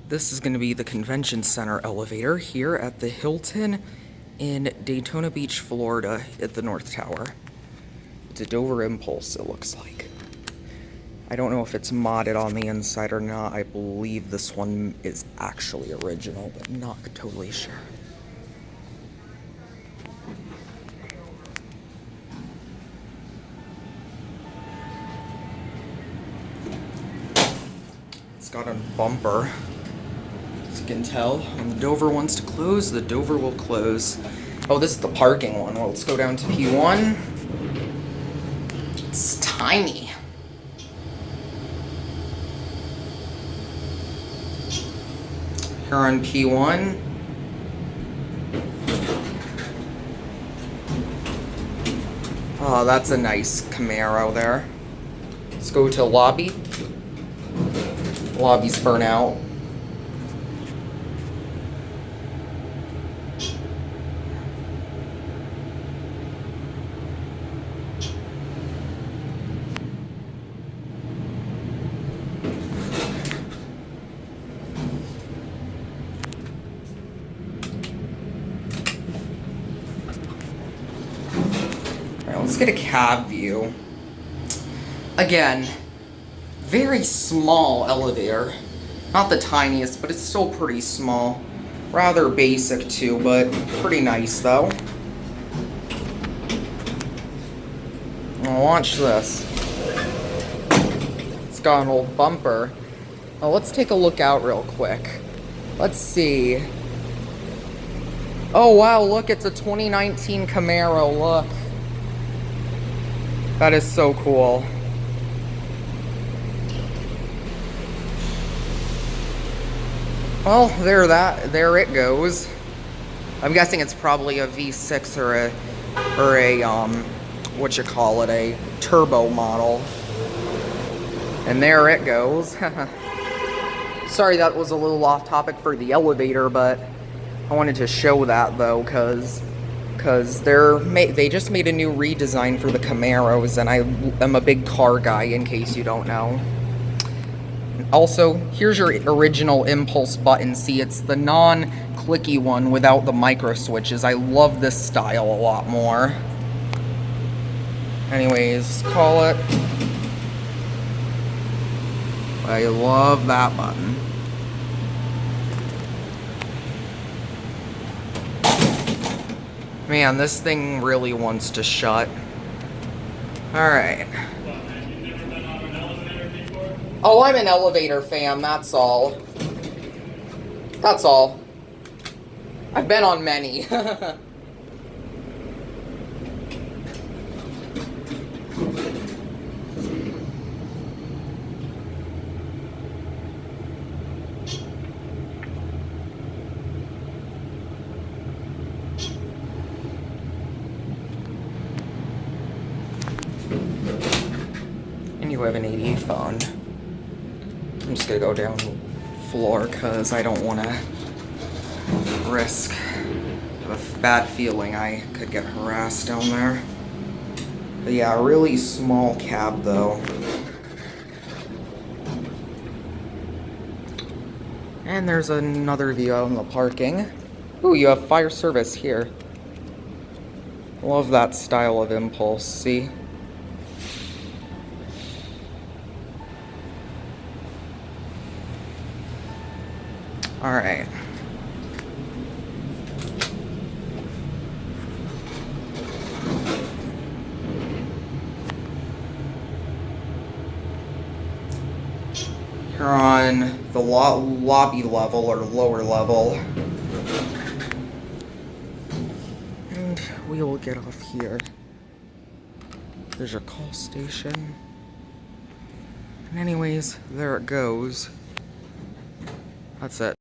This is going to be the convention center elevator here at the Hilton in Daytona Beach, Florida at the North Tower. It's a Dover Impulse, it looks like. I don't know if it's modded on the inside or not. I believe this one is actually original, but not totally sure. It's got a bumper. As you can tell, when the Dover wants to close, the Dover will close. Oh, this is the parking one. Well, let's go down to P1. It's tiny. Here on P1. Oh, that's a nice Camaro there. Let's go to lobby. Lobby's burnt out. Alright, let's get a cab view. Again, very small elevator. Not the tiniest, but it's still pretty small. Rather basic too, but pretty nice though. Now watch this. It's got an old bumper. Oh, let's take a look out real quick. Let's see. Oh wow, look, it's a 2019 Camaro, look. That is so cool. Well, there it goes. I'm guessing it's probably a V6 or a turbo model. And there it goes. Sorry that was a little off topic for the elevator, but I wanted to show that though, cause they just made a new redesign for the Camaros, and I am a big car guy in case you don't know. Also, here's your original Impulse button. See, it's the non-clicky one without the micro switches. I love this style a lot more. Anyways, call it. I love that button. Man, this thing really wants to shut. Alright. Oh, I'm an elevator fan, that's all. That's all. I've been on many. And you have an 88 phone. I'm just gonna go down the floor because I don't want to risk. I have a bad feeling I could get harassed down there. But yeah, a really small cab though. And there's another view out in the parking. Ooh, you have fire service here. Love that style of Impulse, see? Alright. You're on the lobby level or lower level. And we will get off here. There's your call station. And anyways, there it goes. That's it.